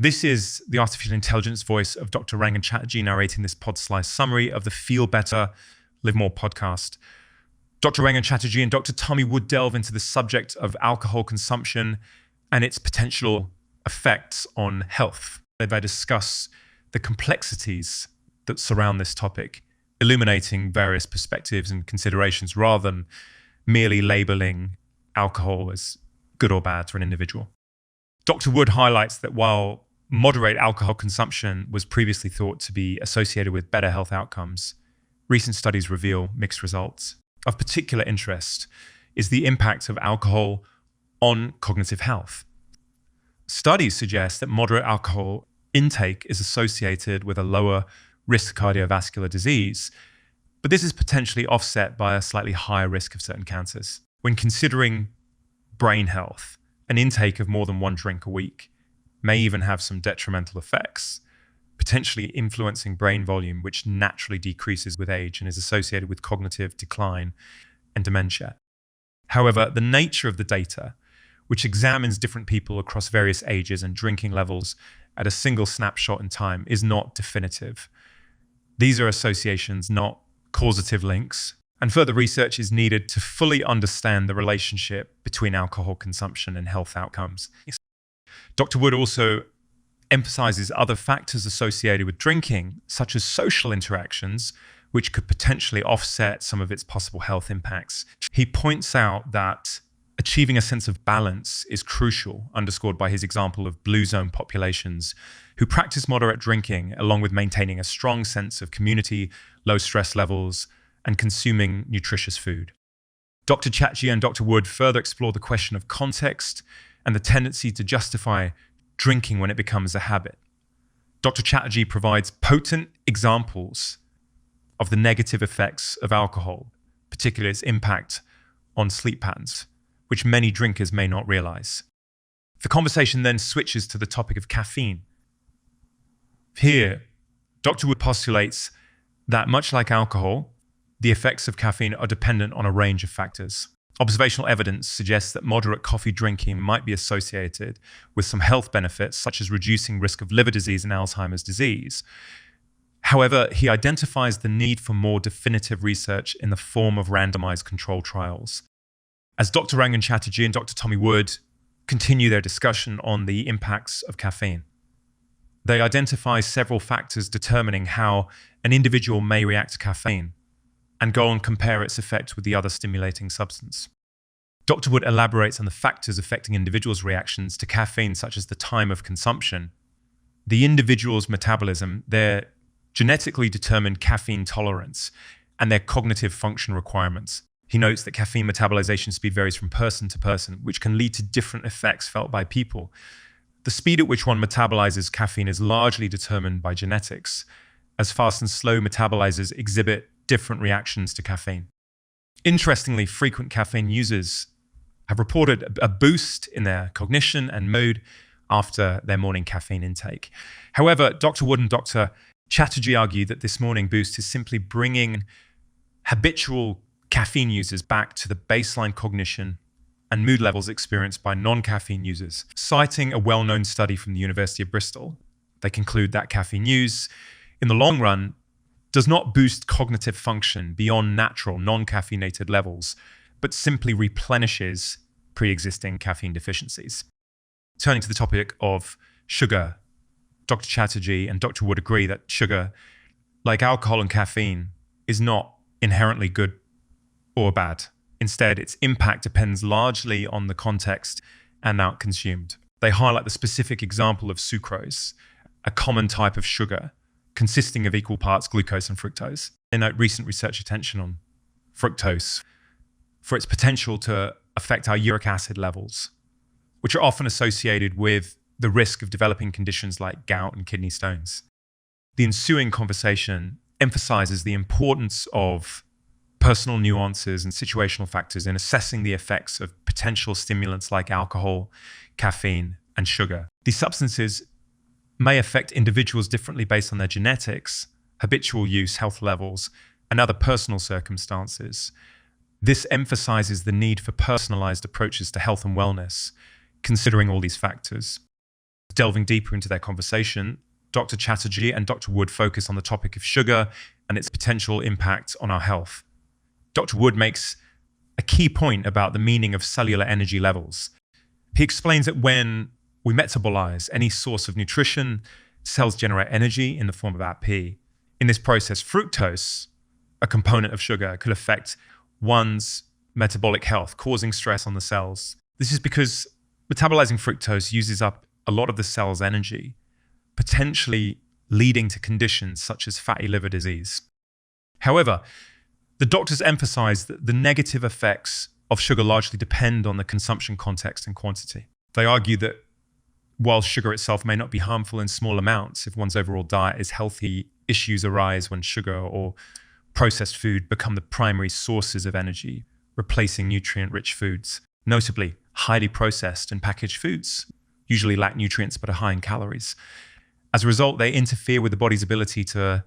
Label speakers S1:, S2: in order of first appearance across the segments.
S1: This is the artificial intelligence voice of Dr. Rangan Chatterjee narrating this pod-slice summary of the Feel Better, Live More podcast. Dr. Rangan Chatterjee and Dr. Tommy Wood delve into the subject of alcohol consumption and its potential effects on health. They discuss the complexities that surround this topic, illuminating various perspectives and considerations rather than merely labeling alcohol as good or bad for an individual. Dr. Wood highlights that while moderate alcohol consumption was previously thought to be associated with better health outcomes, recent studies reveal mixed results. Of particular interest is the impact of alcohol on cognitive health. Studies suggest that moderate alcohol intake is associated with a lower risk of cardiovascular disease, but this is potentially offset by a slightly higher risk of certain cancers. When considering brain health, an intake of more than one drink a week may even have some detrimental effects, potentially influencing brain volume, which naturally decreases with age and is associated with cognitive decline and dementia. However, the nature of the data, which examines different people across various ages and drinking levels at a single snapshot in time, is not definitive. These are associations, not causative links, and further research is needed to fully understand the relationship between alcohol consumption and health outcomes. Dr. Wood also emphasizes other factors associated with drinking, such as social interactions, which could potentially offset some of its possible health impacts. He points out that achieving a sense of balance is crucial, underscored by his example of blue zone populations who practice moderate drinking, along with maintaining a strong sense of community, low stress levels, and consuming nutritious food. Dr. Chatterjee and Dr. Wood further explore the question of context and the tendency to justify drinking when it becomes a habit. Dr. Chatterjee provides potent examples of the negative effects of alcohol, particularly its impact on sleep patterns, which many drinkers may not realize. The conversation then switches to the topic of caffeine. Here, Dr. Wood postulates that much like alcohol, the effects of caffeine are dependent on a range of factors. Observational evidence suggests that moderate coffee drinking might be associated with some health benefits, such as reducing risk of liver disease and Alzheimer's disease. However, he identifies the need for more definitive research in the form of randomized controlled trials. As Dr. Rangan Chatterjee and Dr. Tommy Wood continue their discussion on the impacts of caffeine, they identify several factors determining how an individual may react to caffeine and go on compare its effect with the other stimulating substance. Dr. Wood elaborates on the factors affecting individuals' reactions to caffeine, such as the time of consumption, the individual's metabolism, their genetically determined caffeine tolerance, and their cognitive function requirements. He notes that caffeine metabolization speed varies from person to person, which can lead to different effects felt by people. The speed at which one metabolizes caffeine is largely determined by genetics, as fast and slow metabolizers exhibit different reactions to caffeine. Interestingly, frequent caffeine users have reported a boost in their cognition and mood after their morning caffeine intake. However, Dr. Wood and Dr. Chatterjee argue that this morning boost is simply bringing habitual caffeine users back to the baseline cognition and mood levels experienced by non-caffeine users. Citing a well-known study from the University of Bristol, they conclude that caffeine use, in the long run, does not boost cognitive function beyond natural non-caffeinated levels, but simply replenishes pre-existing caffeine deficiencies. Turning to the topic of sugar, Dr. Chatterjee and Dr. Wood agree that sugar, like alcohol and caffeine, is not inherently good or bad. Instead, its impact depends largely on the context and amount consumed. They highlight the specific example of sucrose, a common type of sugar, consisting of equal parts glucose and fructose. They note recent research attention on fructose for its potential to affect our uric acid levels, which are often associated with the risk of developing conditions like gout and kidney stones. The ensuing conversation emphasizes the importance of personal nuances and situational factors in assessing the effects of potential stimulants like alcohol, caffeine, and sugar. These substances may affect individuals differently based on their genetics, habitual use, health levels, and other personal circumstances. This emphasizes the need for personalized approaches to health and wellness, considering all these factors. Delving deeper into their conversation, Dr. Chatterjee and Dr. Wood focus on the topic of sugar and its potential impact on our health. Dr. Wood makes a key point about the meaning of cellular energy levels. He explains that when we metabolize any source of nutrition, cells generate energy in the form of ATP. In this process, fructose, a component of sugar, could affect one's metabolic health, causing stress on the cells. This is because metabolizing fructose uses up a lot of the cell's energy, potentially leading to conditions such as fatty liver disease. However, the doctors emphasize that the negative effects of sugar largely depend on the consumption context and quantity. They argue that while sugar itself may not be harmful in small amounts, if one's overall diet is healthy, issues arise when sugar or processed food become the primary sources of energy, replacing nutrient-rich foods. Notably, highly processed and packaged foods usually lack nutrients but are high in calories. As a result, they interfere with the body's ability to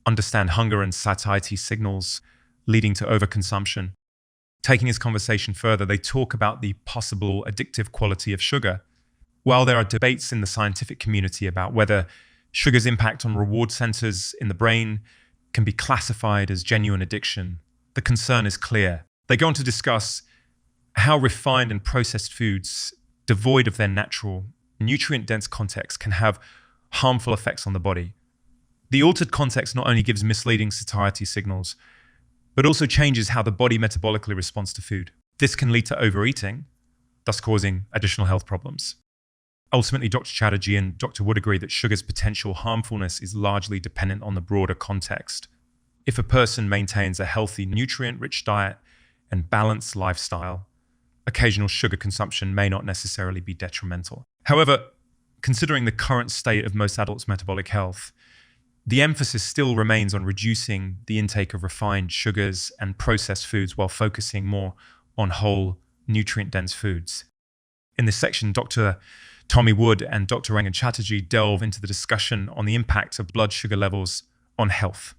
S1: understand hunger and satiety signals, leading to overconsumption. Taking this conversation further, they talk about the possible addictive quality of sugar. While there are debates in the scientific community about whether sugar's impact on reward centers in the brain can be classified as genuine addiction, the concern is clear. They go on to discuss how refined and processed foods, devoid of their natural, nutrient-dense context, can have harmful effects on the body. The altered context not only gives misleading satiety signals, but also changes how the body metabolically responds to food. This can lead to overeating, thus causing additional health problems. Ultimately, Dr. Chatterjee and Dr. Wood agree that sugar's potential harmfulness is largely dependent on the broader context. If a person maintains a healthy, nutrient-rich diet and balanced lifestyle, occasional sugar consumption may not necessarily be detrimental. However, considering the current state of most adults' metabolic health, the emphasis still remains on reducing the intake of refined sugars and processed foods while focusing more on whole, nutrient-dense foods. In this section, Dr. Tommy Wood and Dr. Rangan Chatterjee delve into the discussion on the impact of blood sugar levels on health.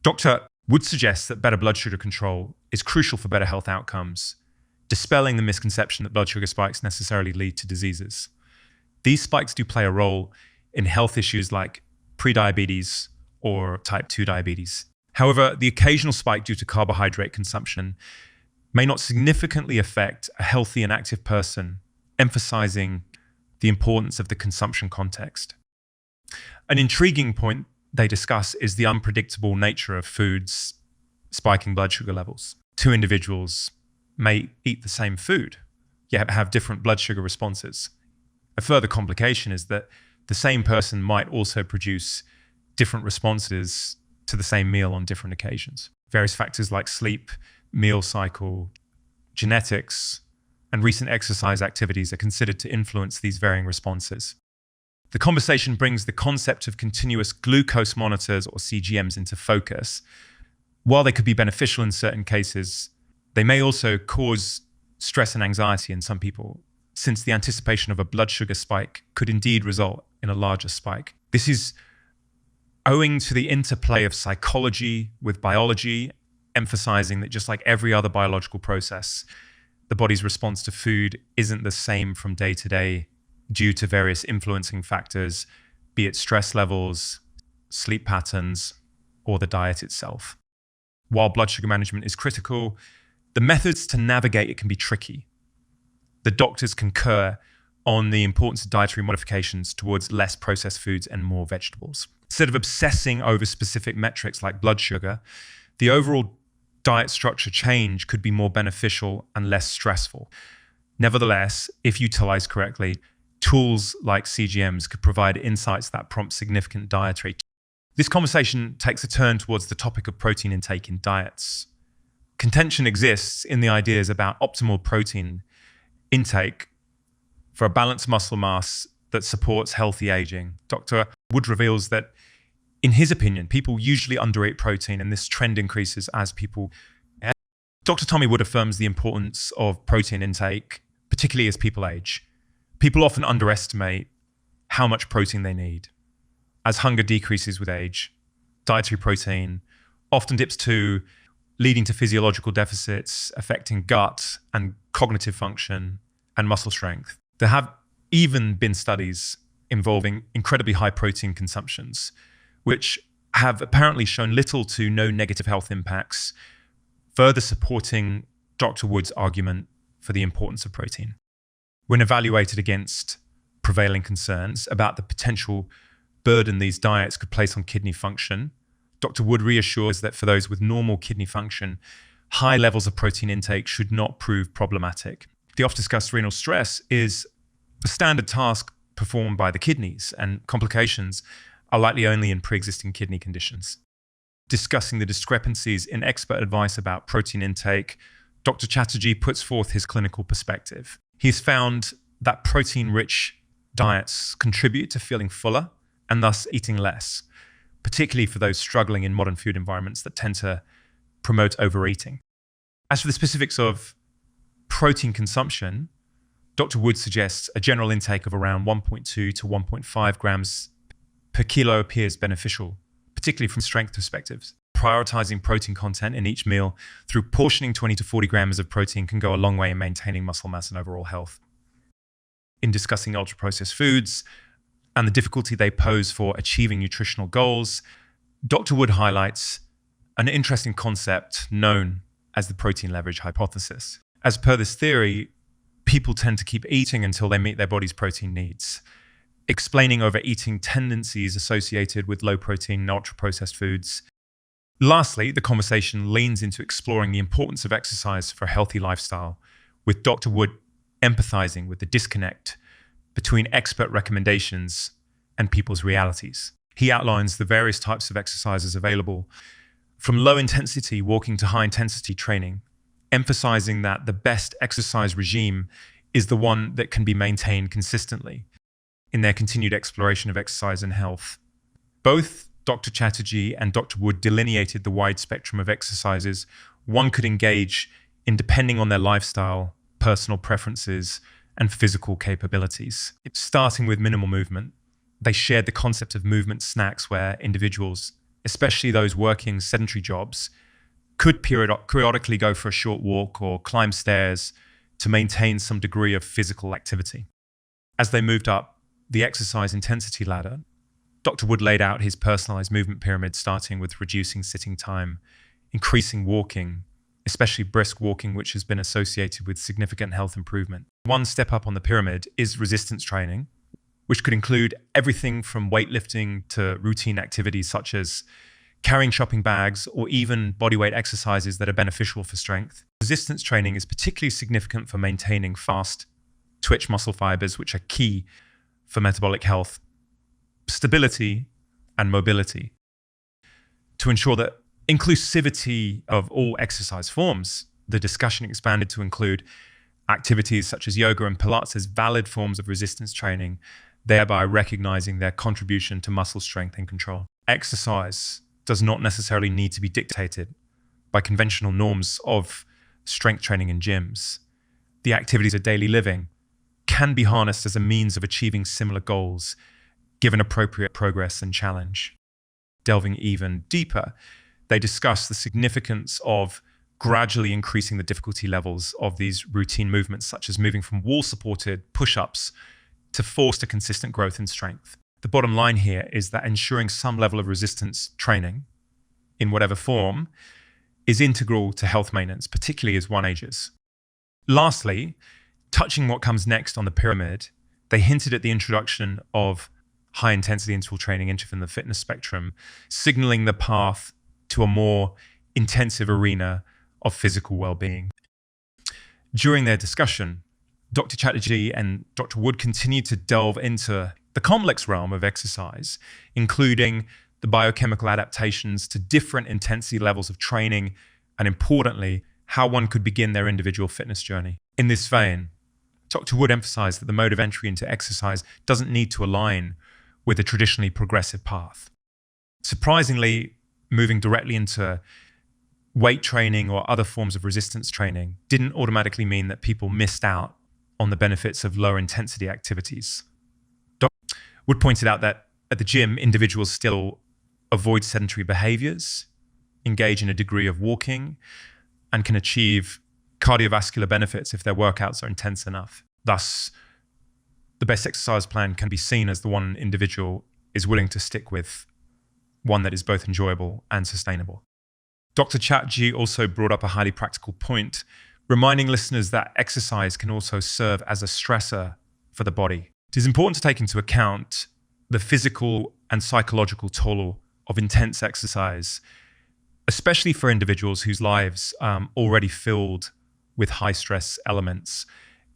S1: Dr. Wood suggests that better blood sugar control is crucial for better health outcomes, dispelling the misconception that blood sugar spikes necessarily lead to diseases. These spikes do play a role in health issues like prediabetes or type 2 diabetes. However, the occasional spike due to carbohydrate consumption may not significantly affect a healthy and active person, emphasizing the importance of the consumption context. An intriguing point they discuss is the unpredictable nature of foods spiking blood sugar levels. Two individuals may eat the same food, yet have different blood sugar responses. A further complication is that the same person might also produce different responses to the same meal on different occasions. Various factors like sleep, meal cycle, genetics, and recent exercise activities are considered to influence these varying responses. The conversation brings the concept of continuous glucose monitors, or CGMs, into focus. While they could be beneficial in certain cases, they may also cause stress and anxiety in some people, since the anticipation of a blood sugar spike could indeed result in a larger spike. This is owing to the interplay of psychology with biology, emphasizing that just like every other biological process, the body's response to food isn't the same from day to day due to various influencing factors, be it stress levels, sleep patterns, or the diet itself. While blood sugar management is critical, the methods to navigate it can be tricky. The doctors concur on the importance of dietary modifications towards less processed foods and more vegetables. Instead of obsessing over specific metrics like blood sugar, the overall diet structure change could be more beneficial and less stressful. Nevertheless, if utilized correctly, tools like CGMs could provide insights that prompt significant dietary. This conversation takes a turn towards the topic of protein intake in diets. Contention exists in the ideas about optimal protein intake for a balanced muscle mass that supports healthy aging. Dr. Wood reveals that, in his opinion, people usually undereat protein, and this trend increases as people age. Dr. Tommy Wood affirms the importance of protein intake, particularly as people age. People often underestimate how much protein they need. As hunger decreases with age, dietary protein often dips too, leading to physiological deficits affecting gut and cognitive function and muscle strength. There have even been studies involving incredibly high protein consumptions, which have apparently shown little to no negative health impacts, further supporting Dr. Wood's argument for the importance of protein. When evaluated against prevailing concerns about the potential burden these diets could place on kidney function, Dr. Wood reassures that for those with normal kidney function, high levels of protein intake should not prove problematic. The oft-discussed renal stress is a standard task performed by the kidneys, and complications are likely only in pre-existing kidney conditions. Discussing the discrepancies in expert advice about protein intake, Dr. Chatterjee puts forth his clinical perspective. He's found that protein-rich diets contribute to feeling fuller and thus eating less, particularly for those struggling in modern food environments that tend to promote overeating. As for the specifics of protein consumption, Dr. Wood suggests a general intake of around 1.2 to 1.5 grams per kilo appears beneficial, particularly from strength perspectives. Prioritizing protein content in each meal through portioning 20 to 40 grams of protein can go a long way in maintaining muscle mass and overall health. In discussing ultra-processed foods and the difficulty they pose for achieving nutritional goals, Dr. Wood highlights an interesting concept known as the protein leverage hypothesis. As per this theory, people tend to keep eating until they meet their body's protein needs, explaining overeating tendencies associated with low protein and ultra-processed foods. Lastly, the conversation leans into exploring the importance of exercise for a healthy lifestyle, with Dr. Wood empathizing with the disconnect between expert recommendations and people's realities. He outlines the various types of exercises available, from low-intensity walking to high-intensity training, emphasizing that the best exercise regime is the one that can be maintained consistently in their continued exploration of exercise and health. Both Dr. Chatterjee and Dr. Wood delineated the wide spectrum of exercises one could engage in depending on their lifestyle, personal preferences, and physical capabilities. Starting with minimal movement, they shared the concept of movement snacks where individuals, especially those working sedentary jobs, could periodically go for a short walk or climb stairs to maintain some degree of physical activity. As they moved up the exercise intensity ladder, Dr. Wood laid out his personalized movement pyramid, starting with reducing sitting time, increasing walking, especially brisk walking, which has been associated with significant health improvement. One step up on the pyramid is resistance training, which could include everything from weightlifting to routine activities such as carrying shopping bags or even bodyweight exercises that are beneficial for strength. Resistance training is particularly significant for maintaining fast twitch muscle fibers, which are key for metabolic health, stability, and mobility. To ensure that inclusivity of all exercise forms, the discussion expanded to include activities such as yoga and Pilates as valid forms of resistance training, thereby recognizing their contribution to muscle strength and control. Exercise does not necessarily need to be dictated by conventional norms of strength training in gyms. The activities of daily living can be harnessed as a means of achieving similar goals, given appropriate progress and challenge. Delving even deeper, they discuss the significance of gradually increasing the difficulty levels of these routine movements, such as moving from wall-supported push-ups to forced to consistent growth in strength. The bottom line here is that ensuring some level of resistance training, in whatever form, is integral to health maintenance, particularly as one ages. Lastly, touching what comes next on the pyramid, they hinted at the introduction of high-intensity interval training into the fitness spectrum, signaling the path to a more intensive arena of physical well-being. During their discussion, Dr. Chatterjee and Dr. Wood continued to delve into the complex realm of exercise, including the biochemical adaptations to different intensity levels of training, and importantly, how one could begin their individual fitness journey. In this vein, Dr. Wood emphasized that the mode of entry into exercise doesn't need to align with a traditionally progressive path. Surprisingly, moving directly into weight training or other forms of resistance training didn't automatically mean that people missed out on the benefits of lower intensity activities. Dr. Wood pointed out that at the gym, individuals still avoid sedentary behaviors, engage in a degree of walking, and can achieve cardiovascular benefits if their workouts are intense enough. Thus, the best exercise plan can be seen as the one an individual is willing to stick with, one that is both enjoyable and sustainable. Dr. Chatterjee also brought up a highly practical point, reminding listeners that exercise can also serve as a stressor for the body. It is important to take into account the physical and psychological toll of intense exercise, especially for individuals whose lives are already filled with high stress elements.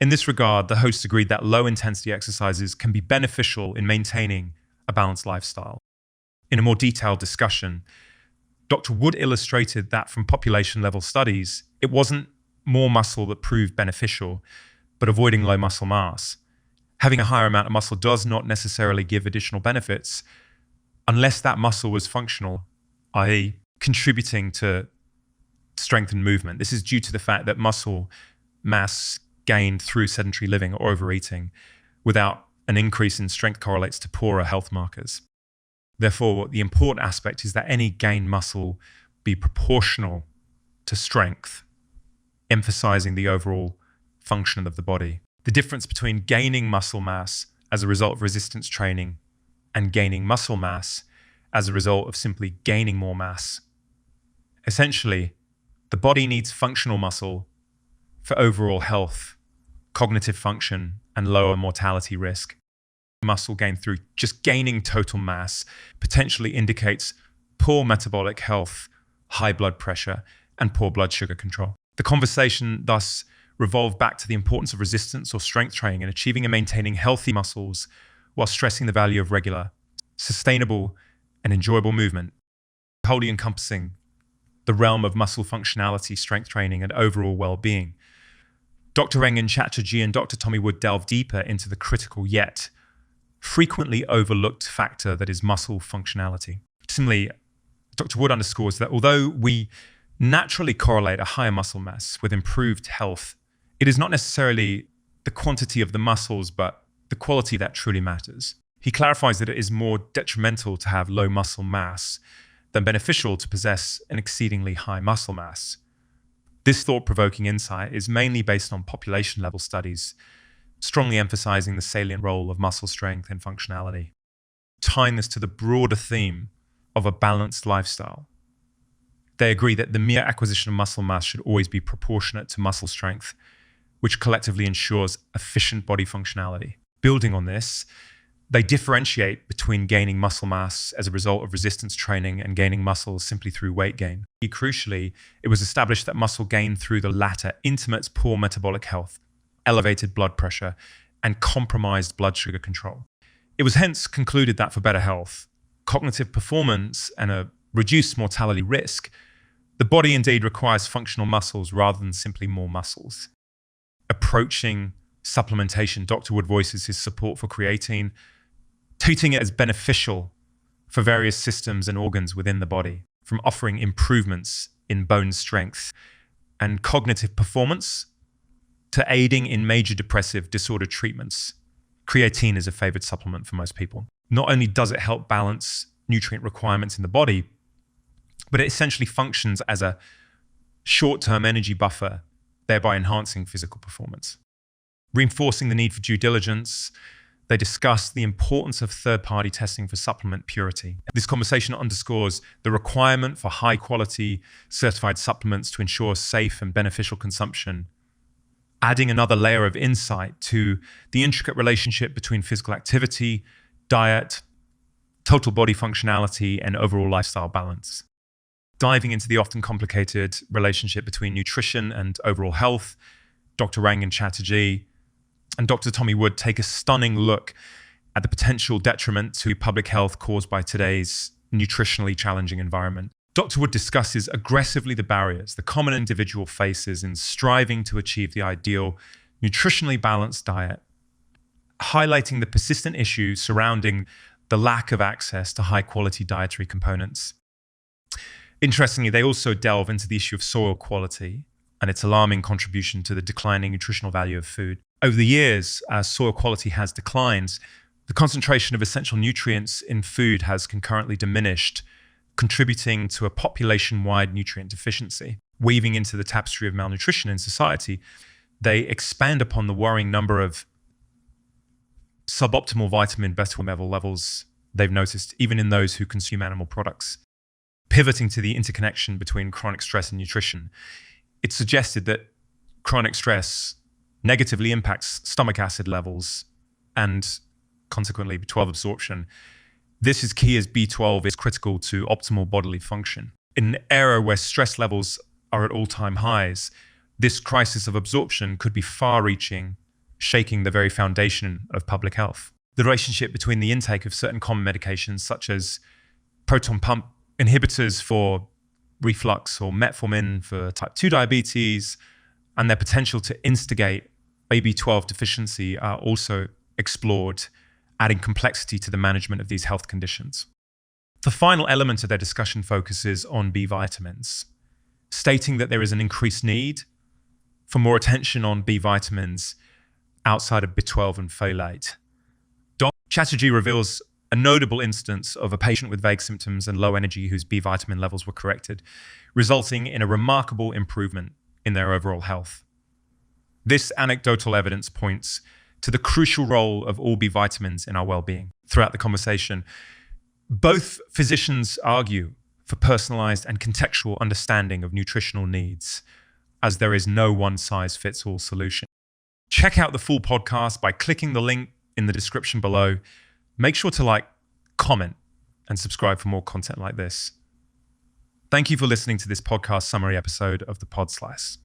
S1: In this regard, the hosts agreed that low intensity exercises can be beneficial in maintaining a balanced lifestyle. In a more detailed discussion, Dr. Wood illustrated that from population level studies, it wasn't more muscle that proved beneficial, but avoiding low muscle mass. Having a higher amount of muscle does not necessarily give additional benefits unless that muscle was functional, i.e. contributing to strength and movement. This is due to the fact that muscle mass gained through sedentary living or overeating without an increase in strength correlates to poorer health markers. Therefore, the important aspect is that any gained muscle be proportional to strength, emphasizing the overall function of the body. The difference between gaining muscle mass as a result of resistance training and gaining muscle mass as a result of simply gaining more mass. Essentially, the body needs functional muscle for overall health, cognitive function, and lower mortality risk. Muscle gain through just gaining total mass potentially indicates poor metabolic health, high blood pressure, and poor blood sugar control. The conversation thus revolved back to the importance of resistance or strength training and achieving and maintaining healthy muscles while stressing the value of regular, sustainable, and enjoyable movement, wholly encompassing the realm of muscle functionality, strength training, and overall well-being. Dr. Rangan Chatterjee and Dr. Tommy Wood delve deeper into the critical yet frequently overlooked factor that is muscle functionality. Similarly, Dr. Wood underscores that although we naturally correlate a higher muscle mass with improved health, it is not necessarily the quantity of the muscles, but the quality that truly matters. He clarifies that it is more detrimental to have low muscle mass than beneficial to possess an exceedingly high muscle mass. This thought-provoking insight is mainly based on population-level studies, strongly emphasizing the salient role of muscle strength and functionality, tying this to the broader theme of a balanced lifestyle. They agree that the mere acquisition of muscle mass should always be proportionate to muscle strength, which collectively ensures efficient body functionality. Building on this, they differentiate between gaining muscle mass as a result of resistance training and gaining muscle simply through weight gain. Crucially, it was established that muscle gain through the latter intimates poor metabolic health, elevated blood pressure, and compromised blood sugar control. It was hence concluded that for better health, cognitive performance, and a reduced mortality risk, the body indeed requires functional muscles rather than simply more muscles. Approaching supplementation, Dr. Wood voices his support for creatine, treating it as beneficial for various systems and organs within the body, from offering improvements in bone strength and cognitive performance to aiding in major depressive disorder treatments. Creatine is a favored supplement for most people. Not only does it help balance nutrient requirements in the body, but it essentially functions as a short-term energy buffer, thereby enhancing physical performance. Reinforcing the need for due diligence, they discuss the importance of third-party testing for supplement purity. This conversation underscores the requirement for high-quality certified supplements to ensure safe and beneficial consumption, adding another layer of insight to the intricate relationship between physical activity, diet, total body functionality, and overall lifestyle balance. Diving into the often complicated relationship between nutrition and overall health, Dr. Rangan Chatterjee and Dr. Tommy Wood take a stunning look at the potential detriment to public health caused by today's nutritionally challenging environment. Dr. Wood discusses aggressively the barriers the common individual faces in striving to achieve the ideal nutritionally balanced diet, highlighting the persistent issues surrounding the lack of access to high-quality dietary components. Interestingly, they also delve into the issue of soil quality and its alarming contribution to the declining nutritional value of food. Over the years, as soil quality has declined, the concentration of essential nutrients in food has concurrently diminished, contributing to a population-wide nutrient deficiency. Weaving into the tapestry of malnutrition in society, they expand upon the worrying number of suboptimal vitamin B12 levels they've noticed, even in those who consume animal products. Pivoting to the interconnection between chronic stress and nutrition, it suggested that chronic stress negatively impacts stomach acid levels and consequently B12 absorption. This is key as B12 is critical to optimal bodily function. In an era where stress levels are at all-time highs, this crisis of absorption could be far-reaching, shaking the very foundation of public health. The relationship between the intake of certain common medications, such as proton pump inhibitors for reflux or metformin for type 2 diabetes, and their potential to instigate AB12 deficiency are also explored, adding complexity to the management of these health conditions. The final element of their discussion focuses on B vitamins, stating that there is an increased need for more attention on B vitamins outside of B12 and folate. Dr. Chatterjee reveals a notable instance of a patient with vague symptoms and low energy whose B vitamin levels were corrected, resulting in a remarkable improvement in their overall health. This anecdotal evidence points to the crucial role of all B vitamins in our well-being. Throughout the conversation, both physicians argue for personalized and contextual understanding of nutritional needs, as there is no one-size-fits-all solution. Check out the full podcast by clicking the link in the description below. Make sure to like, comment, and subscribe for more content like this. Thank you for listening to this podcast summary episode of The Pod Slice.